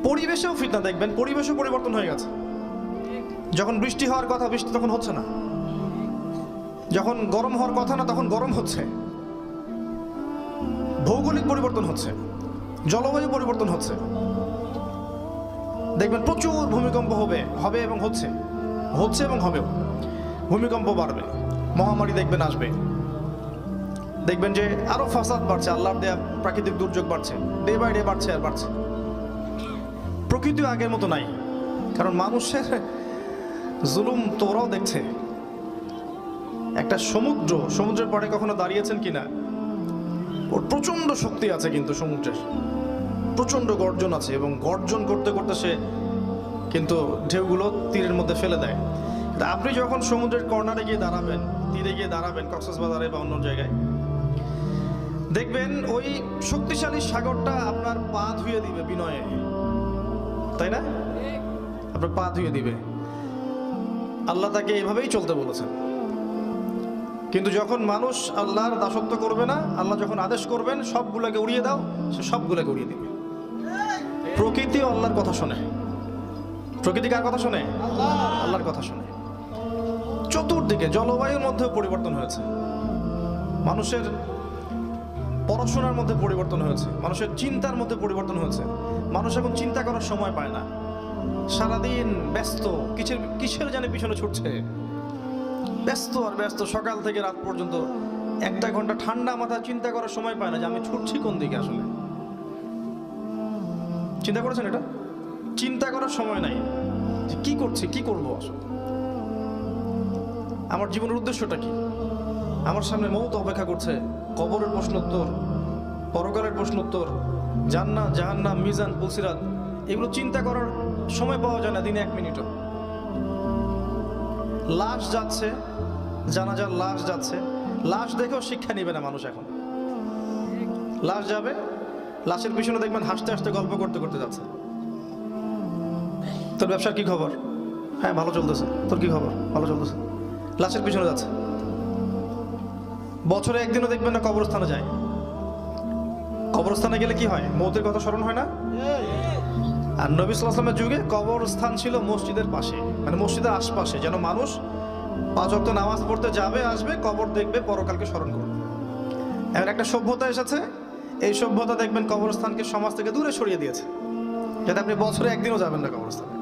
পরিবেশেও ফিতনা দেখবেন, পরিবেশও পরিবর্তন হয়ে গেছে। যখন বৃষ্টি হওয়ার কথা বৃষ্টি তখন হচ্ছে না, যখন গরম হওয়ার কথা না তখন গরম হচ্ছে। ভৌগোলিক পরিবর্তন হচ্ছে, জলবায়ু পরিবর্তন হচ্ছে। দেখবেন প্রচুর ভূমিকম্প হবে এবং হচ্ছে এবং হবেও। ভূমিকম্প বাড়বে, মহামারী দেখবেন আসবে, দেখবেন যে আরো ফাসাদ বাড়ছে, আল্লাহর দেয়া প্রাকৃতিক দুর্যোগ বাড়ছে, ডে বাই ডে বাড়ছে আর বাড়ছে। প্রকৃতি আগের মতো নাই, কারণ মানুষের জুলুম তো ওরাও দেখছে। একটা সমুদ্রের পরে কখনো দাঁড়িয়েছেন কিনা? ওর প্রচন্ড শক্তি আছে, কিন্তু সমুদ্রের প্রচন্ড গর্জন আছে, এবং গর্জন করতে করতে সে কিন্তু ঢেউগুলো তীরের মধ্যে ফেলে দেয়। আপনি যখন সমুদ্রের কর্নারে গিয়ে দাঁড়াবেন, তীরে গিয়ে দাঁড়াবেন, কক্সবাজারে বা অন্য জায়গায়, দেখবেন ওই শক্তিশালী সাগরটা আপনার পা ধুয়ে দিবে বিনয়ে, তাই না? আপনার পা ধুয়ে দিবে। আল্লাহ তাকে এভাবেই চলতে বলেছেন। কিন্তু যখন মানুষ আল্লাহর দাসত্ব করবে না, আল্লাহ যখন আদেশ করবেন সবগুলোকে উড়িয়ে দাও, সে সবগুলোকে উড়িয়ে দিবে। প্রকৃতি আল্লাহর কথা শোনে। প্রকৃতি কার কথা শোনে? আল্লাহর কথা শোনে। চতুর্দিকে জলবায়ুর মধ্যে পরিবর্তন হয়েছে, মানুষের পড়াশোনার মধ্যে পরিবর্তন হয়েছে, মানুষের চিন্তার মধ্যে পরিবর্তন হয়েছে। মানুষ এখন চিন্তা করার সময় পায় না, সারাদিন ব্যস্ত, কিসের জানে পিছনে ছুটছে, ব্যস্ত আর ব্যস্ত। সকাল থেকে রাত পর্যন্ত 1 ঘন্টা ঠান্ডা মাথা চিন্তা করার সময় পায় না যে আমি ছুটছি কোন দিকে। আসলে চিন্তা করেছেন এটা? চিন্তা করার সময় নাই যে কি করছি, কি করবো, আসলে আমার জীবনের উদ্দেশ্যটা কি। আমার সামনে মৌত অপেক্ষা করছে, কবরের প্রশ্নোত্তর, পরকালের প্রশ্নোত্তর, জান্নাত জাহান্নাম, মিজান পুলসিরাত, এগুলো চিন্তা করার সময় পাওয়া যায় না দিনে 1 মিনিটও। লাশ যাচ্ছে, জানাজার লাশ যাচ্ছে, লাশ দেখেও শিক্ষা নিবে না মানুষ। এখন লাশ যাবে, লাশের পিছনে দেখবেন হাসতে হাসতে গল্প করতে করতে যাচ্ছে। তোর ব্যবসার কি খবর? হ্যাঁ ভালো চলতেছে। তোর কি খবর? ভালো চলতেছে। লাশের পিছনে যাচ্ছে। বছরে একদিনও দেখবেন না কবরস্থানে যায়। কবরস্থানে গেলে কি হয়? মৌতের কথা স্মরণ হয় না? আর নবী সাল্লাল্লাহু আলাইহি ওয়াসাল্লামের যুগে কবরস্থান ছিল মসজিদের পাশে, মানে মসজিদের আশপাশে, যেন মানুষ 5 ওয়াক্ত নামাজ পড়তে যাবে, আসবে, কবর দেখবে, পরকালকে স্মরণ করবে। এমন একটা সভ্যতা এসেছে, এই সভ্যতা দেখবেন কবরস্থানকে সমাজ থেকে দূরে সরিয়ে দিয়েছে, যাতে আপনি বছরে একদিনও যাবেন না কবরস্থানে।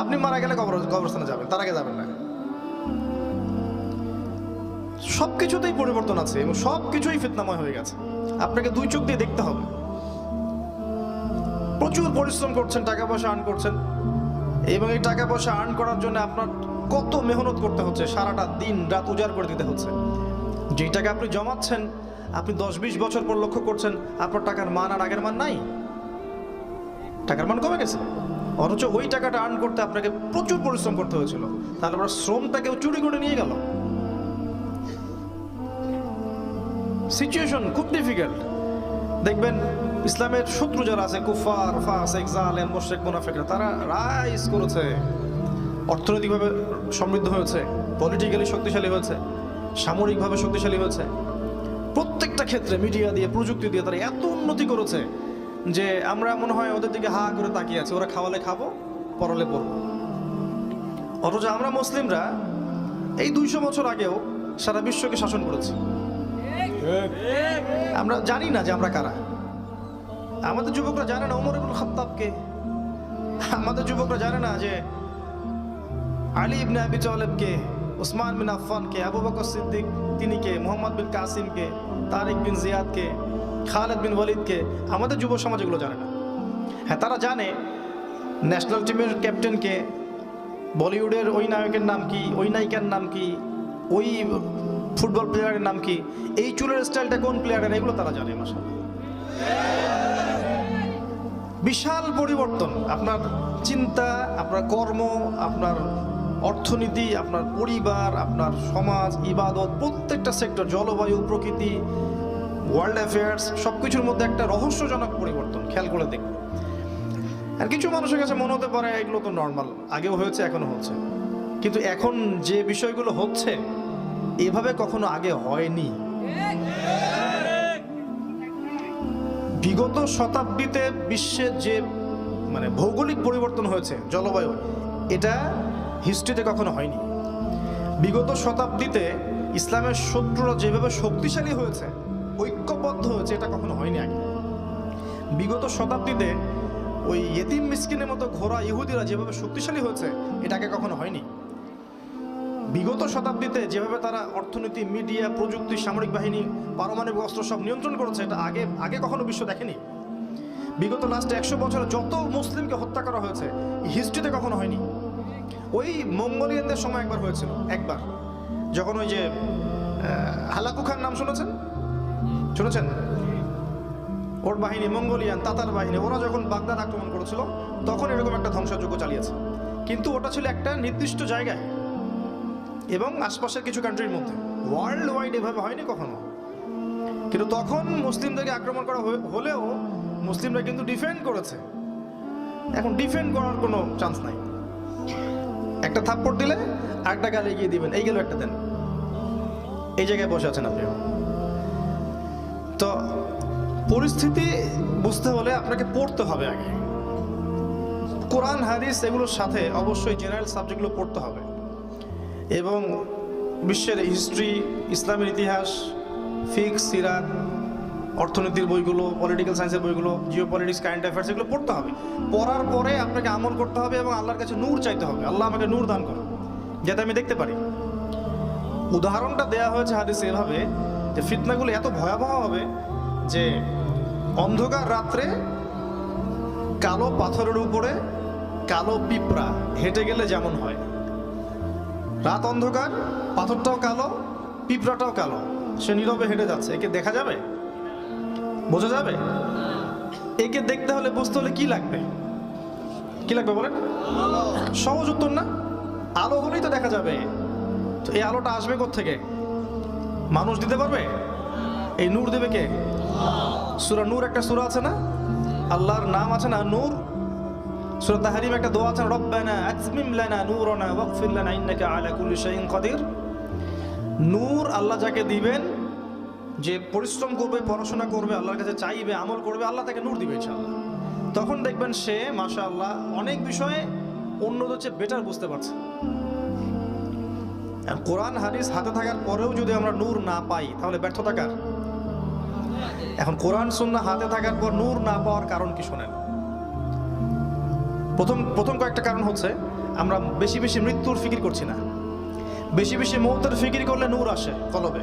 আপনি মারা গেলে কবরস্থানে যাবেন, তার আগে যাবেন না। সবকিছুতেই পরিবর্তন আছে এবং সবকিছুই ফিতনাময় হয়ে গেছে। আপনাকে 2 চোখ দিয়ে দেখতে হবে। প্রচুর পরিশ্রম করছেন, টাকা পয়সা আর্ন করছেন, এবং এই টাকা পয়সা আর্ন করার জন্য আপনার কত মেহনত করতে হচ্ছে, সারাটা দিন রাত উজাড় করে দিতে হচ্ছে। যেই টাকা আপনি জমাচ্ছেন, আপনি 10-20 বছর পর লক্ষ্য করছেন আপনার টাকার মান আর আগের মান নাই, টাকার মান কমে গেছে। অথচ ওই টাকাটা আর্ন করতে আপনাকে প্রচুর পরিশ্রম করতে হয়েছিল, তাহলে আপনার শ্রমটাকেও চুরি করে নিয়ে গেল। সিচুয়েশন খুব ডিফিকাল্ট। দেখবেন ইসলামের শত্রু যারা আছে, কুফার, ফাসিক, জালেম, মুশরিক, মুনাফিকরা, তারা রাইজ করেছে, অর্থনৈতিকভাবে সমৃদ্ধ হয়েছে, পলিটিক্যালি শক্তিশালী হয়েছে, সামরিকভাবে শক্তিশালী হয়েছে। প্রত্যেকটা ক্ষেত্রে মিডিয়া দিয়ে, প্রযুক্তি দিয়ে তারা এত উন্নতি করেছে যে আমরা মনে হয় ওদের দিকে হা করে তাকিয়ে আছি। ওরা খাওয়ালে খাবো, পড়ালে পড়বো। অথচ আমরা মুসলিমরা এই 200 বছর আগেও সারা বিশ্বকে শাসন করেছি। আমরা জানি না যে আমরা কারা। আমাদের যুবকরা জানে না ওমর ইবনে খাত্তাবকে, আমাদের যুবকরা জানে না যে আলী ইবনে আবি তালেবকে, উসমান বিন আফফানকে, আবু বকর সিদ্দিক তিনি কে, মুহাম্মদ বিন কাসিমকে, তারিক বিন জিয়াদকে, খালিদ বিন ওয়ালিদকে। আমাদের যুব সমাজ এগুলো জানে না। হ্যাঁ, তারা জানে ন্যাশনাল টিমের ক্যাপ্টেনকে, বলিউডের ওই নায়কের নাম কি, ওই নায়িকার নাম কি, ওই ফুটবল প্লেয়ারের নাম কি, এই চুলের স্টাইলটা কোন প্লেয়ারের, এগুলো তারা জানে। মাশাআল্লাহ, বিশাল পরিবর্তন। আপনার চিন্তা, আপনার কর্ম, আপনার অর্থনীতি, আপনার পরিবার, আপনার সমাজ, ইবাদত, প্রত্যেকটা সেক্টর, জলবায়ু, প্রকৃতি, ওয়ার্ল্ড অ্যাফেয়ার্স, সবকিছুর মধ্যে একটা রহস্যজনক পরিবর্তন। খেয়াল করে দেখুন। আর কিছু মানুষের কাছে মনে হতে পারে এগুলো তো নর্মাল, আগেও হয়েছে, এখনো হচ্ছে। কিন্তু এখন যে বিষয়গুলো হচ্ছে, এভাবে কখনো আগে হয়নি। বিগত শতাব্দীতে বিশ্বের যে মানে ভৌগোলিক পরিবর্তন হয়েছে, জলবায়ু, এটা হিস্ট্রিতে কখনো হয়নি। বিগত শতাব্দীতে ইসলামের শত্রুরা যেভাবে শক্তিশালী হয়েছে, ঐক্যবদ্ধ হয়েছে, এটা কখনো হয়নি আগে। বিগত শতাব্দীতে ওই ইয়েতিম মিসকিনের মতো ঘোড়া ইহুদিরা যেভাবে শক্তিশালী হয়েছে, এটা আগে কখনো হয়নি। বিগত শতাব্দীতে যেভাবে তারা অর্থনীতি, মিডিয়া, প্রযুক্তি, সামরিক বাহিনী, পারমাণবিক অস্ত্র সব নিয়ন্ত্রণ করেছে, এটা আগে কখনো বিশ্ব দেখেনি। বিগত লাস্ট 100 বছরে যত মুসলিমকে হত্যা করা হয়েছে, হিস্ট্রিতে কখনো হয়নি। ওই মঙ্গোলিয়ানদের সময় একবার হয়েছিল, একবার, যখন ওই যে হালাকু খান নাম শুনেছেন? ওর বাহিনী, মঙ্গোলিয়ান তাতার বাহিনী, ওরা যখন বাগদাদ আক্রমণ করেছিল, তখন এরকম একটা ধ্বংসযজ্ঞ চালিয়েছে। কিন্তু ওটা ছিল একটা নির্দিষ্ট জায়গায় এবং আশপাশের কিছু কান্ট্রির মধ্যে, ওয়ার্ল্ড ওয়াইড এভাবে হয়নি কখনো। কিন্তু তখন মুসলিমদেরকে আক্রমণ করা হলেও মুসলিমরা কিন্তু ডিফেন্ড করেছে। এখন ডিফেন্ড করার কোনো চান্স নাই। একটা থাপ্পড় দিলে আরেকটা গালে এগিয়ে দিবেন, এই গেল একটা দেন, এই জায়গায় বসে আছেন আপনি। তো পরিস্থিতি বুঝতে হলে আপনাকে পড়তে হবে আগে। কোরআন, হাদিস এগুলোর সাথে অবশ্যই জেনারেল সাবজেক্টগুলো পড়তে হবে এবং বিশ্বের হিস্ট্রি, ইসলামের ইতিহাস, ফিকহ, সিরাত, অর্থনীতির বইগুলো, পলিটিক্যাল সায়েন্সের বইগুলো, জিও পলিটিক্স, কারেন্ট অ্যাফেয়ার্স, এগুলো পড়তে হবে। পড়ার পরে আপনাকে আমল করতে হবে এবং আল্লাহর কাছে নূর চাইতে হবে, আল্লাহ আমাকে নূর দান করো যাতে আমি দেখতে পারি। উদাহরণটা দেয়া হয়েছে হাদিসে এভাবে যে ফিতনাগুলো এত ভয়াবহ হবে যে অন্ধকার রাত্রে কালো পাথরের উপরে কালো পিঁপড়া হেঁটে গেলে যেমন হয়, রাত অন্ধকার, পাথরটাও কালো, পিঁপড়াটাও কালো, সে নীরবে হেঁটে যাচ্ছে, একে দেখা যাবে? বোঝা যাবে? একে দেখতে হলে, বুঝতে হলে কি লাগবে বলেন? সহজ উত্তর না? আলো হলেই তো দেখা যাবে। তো এই আলোটা আসবে কোত্থেকে? মানুষ দিতে পারবে? এই নূর দেবে কে? সূরা নূর একটা সূরা আছে না, আল্লাহর নাম আছে না নূর? সূরা তাহরিম একটা দোয়া আছে, রব্বানা আতমিম লানা নূরানা ওয়াগফির লানা ইন্নাকা আলা কুল্লি শাইইন কাদির। নূর আল্লাহ যাকে দিবেন, যে পরিশ্রম করবে, পড়াশোনা করবে, আল্লাহর কাছে চাইবে, আমল করবে, আল্লাহ তাকে নূর দিবে ইনশাআল্লাহ। তখন দেখবেন সে মাশাআল্লাহ অনেক বিষয়ে অন্যদের চেয়ে বেটার বুঝতে পারছে। আর কোরআন হাদিস হাতে থাকার পরেও যদি আমরা নূর না পাই, তাহলে ব্যর্থতা কার? এখন কোরআন সুন্নাহ হাতে থাকার পর নূর না পাওয়ার কারণ কি শোনেন। প্রথম কয়েকটা কারণ হচ্ছে, আমরা বেশি বেশি মৃত্যুর ফিকির করছি না। বেশি বেশি মৌতের ফিকির করলে নূর আসে কলবে।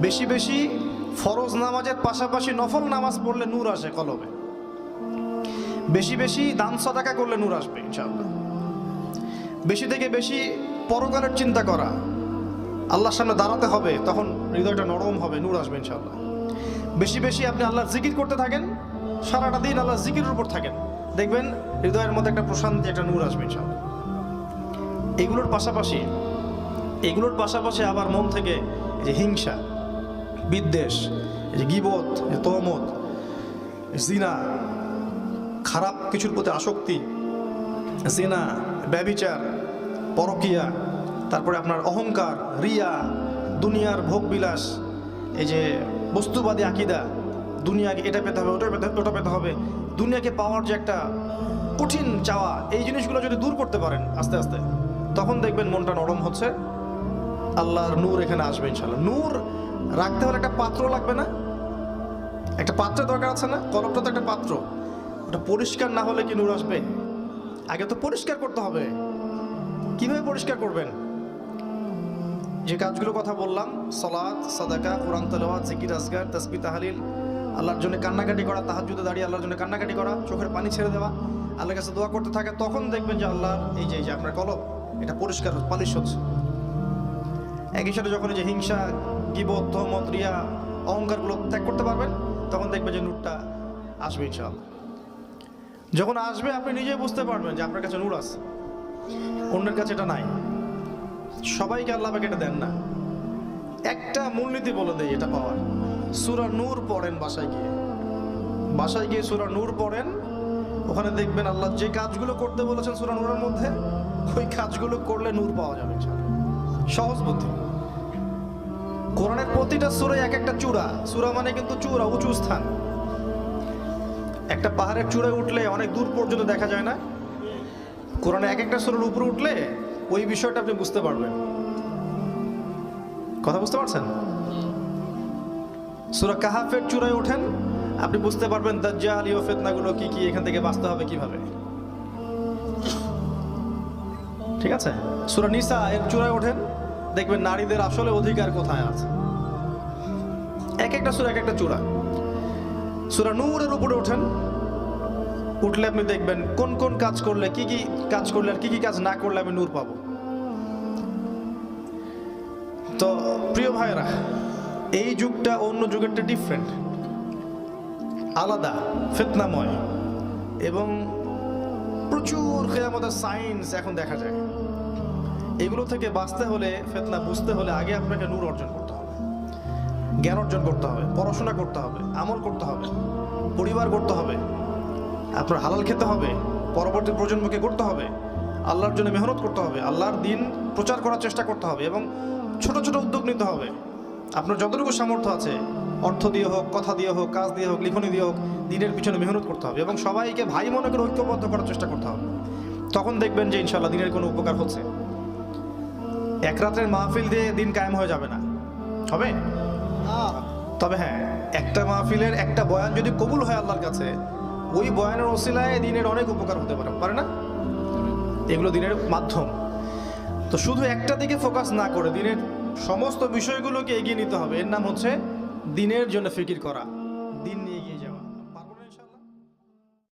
বেশি বেশি ফরজ নামাজের পাশাপাশি নফল নামাজ পড়লে নূর আসে কলবে। বেশি বেশি দান সাদাকা করলে নূর আসবে ইনশাআল্লাহ। বেশি থেকে বেশি পরকালের চিন্তা করা, আল্লাহর সামনে দাঁড়াতে হবে, তখন হৃদয়টা নরম হবে, নূর আসবে ইনশাআল্লাহ। বেশি বেশি আপনি আল্লাহর জিকির করতে থাকেন, সারাটা দিন আল্লাহর জিকিরের উপর থাকেন, দেখবেন হৃদয়ের মধ্যে একটা প্রশান্তি, একটা নূর আসবে ইনশাআল্লাহ। এগুলোর পাশাপাশি আবার মন থেকে যে হিংসা, বিদ্বেষ, যে গীবত, যে তহমত, জিনা, খারাপ কিছুর প্রতি আসক্তি, জিনা, ব্যভিচার, পরকিয়া, তারপরে আপনার অহংকার, রিয়া, দুনিয়ার ভোগ বিলাস, এই যে বস্তুবাদী আকীদা, দুনিয়াকে এটা পেতে হবে, ওটা পেতে হবে, দুনিয়াকে পাওয়ার যে একটা কঠিন চাওয়া, এই জিনিসগুলো যদি দূর করতে পারেন আস্তে আস্তে, তখন দেখবেন মনটা নরম হচ্ছে, আল্লাহর নূর এখানে আসবে ইনশাআল্লাহ। নূর রাখতে হলে একটা পাত্র লাগবে না? একটা পাত্রের দরকার আছে না? কলবটা তো একটা পাত্র, ওটা পরিষ্কার না হলে কি নূর আসবে? আগে তো পরিষ্কার করতে হবে। কিভাবে পরিষ্কার করবেন? যে কাজগুলো কথা বললাম, সালাত, সাদাকা, কোরআন তেলাওয়াত, জিকির, আজকার, তাসবিহ, তাহলিল, আল্লাহর জন্য কান্নাকাটি করা, তাহাজ্জুদে দাঁড়িয়ে আল্লাহর জন্য কান্নাকাটি করা, চোখের পানি ছেড়ে দেওয়া, আল্লাহর কাছে দোয়া করতে থাকে, তখন দেখবেন যে আল্লাহর এই যে আপনার কলব এটা পরিষ্কার, পালিশ হচ্ছে। একই সাথে যখন এই যে হিংসা, গীবত, তহমত, রিয়া, অহংকারগুলো ত্যাগ করতে পারবেন, তখন দেখবেন যে নূরটা আসবে ইনশাআল্লাহ। যখন আসবে আপনি নিজেই বুঝতে পারবেন যে আপনার কাছে নূর আছে, অন্যের কাছে এটা নাই। সবাইকে আল্লাহ পাক এটা দেন না। একটা মূলনীতি বলে দেয় এটা পাওয়ার, সূরা নূর পড়েন, বাসায় গিয়ে সূরা নূর পড়েন, ওখানে দেখবেন আল্লাহ যে কাজগুলো করতে বলেছেন সূরা নূরের মধ্যে, ওই কাজগুলো করলে নূর পাওয়া যাবে ইনশাআল্লাহ। সহজ বুদ্ধি। কোরআনের প্রতিটা সূরায় এক একটা চূড়া, সূরা মানে কিন্তু চূড়া, উঁচু স্থান। একটা পাহাড়ের চূড়ায় উঠলে অনেক দূর পর্যন্ত দেখা যায় না? কোরআনে এক একটা সূরার উপরে উঠলে ওই বিষয়টা আপনি বুঝতে পারবেন। কথা বুঝতে পারছেন? সূরা কাহাফের চূড়ায় ওঠেন, আপনি বুঝতে পারবেন দাজ্জালীয় ফিতনাগুলো কি কি, এখান থেকে বাঁচতে হবে কিভাবে। ঠিক আছে? সূরা নিসা এর চূড়ায় ওঠেন, দেখবেন নারীদের আসলে অধিকার কোথায় আছে। এক একটা সূরা এক একটা চূড়া। সূরা নূরের উপরে ওঠেন, উঠলে আপনি দেখবেন কোন কোন কাজ করলে কি কি কাজ করলে আর কি কি কাজ না করলে আমি নূর পাবো। তো প্রিয় ভাইরা, এই যুগটা অন্য যুগেরটা ডিফারেন্ট, আলাদা, ফিতনাময়, এবং প্রচুর কিয়ামতের সাইন্স এখন দেখা যায়। এগুলো থেকে বাঁচতে হলে, ফিতনা বুঝতে হলে আগে আপনাকে নূর অর্জন করতে হবে, জ্ঞান অর্জন করতে হবে, পড়াশোনা করতে হবে, আমল করতে হবে, পরিবার করতে হবে, আপনার হালাল খেতে হবে, পরবর্তী প্রজন্মকে করতে হবে, আল্লাহর জন্য মেহনত করতে হবে, আল্লাহর দিন প্রচার করার চেষ্টা করতে হবে, এবং ছোট ছোট উদ্যোগ নিতে হবে। আপনার যতটুকু সামর্থ্য আছে, অর্থ দিয়ে হোক, কথা দিয়ে হোক, কাজ দিয়ে হোক, লিখনি দিয়ে হোক, দিনের পিছনে মেহনত করতে হবে এবং সবাইকে ভাই মনে করে ঐক্যবদ্ধ করার চেষ্টা করতে হবে। তখন দেখবেন যে ইনশাল্লাহ দিনের কোনো উপকার হচ্ছে। এক রাতের মাহফিল দিয়ে দিন কায়েম হয়ে যাবে না, হবে? তবে হ্যাঁ, একটা মাহফিলের একটা বয়ান যদি কবুল হয় আল্লাহর কাছে, ওই বয়ানের ওসিলায় দিনের অনেক উপকার হতে পারে না? এগুলো দিনের মাধ্যম। তো শুধু একটা দিকে ফোকাস না করে দিনের সমস্ত বিষয়গুলোকে এগিয়ে নিতে হবে। এর নাম হচ্ছে দিনের জন্য ফিকির করা।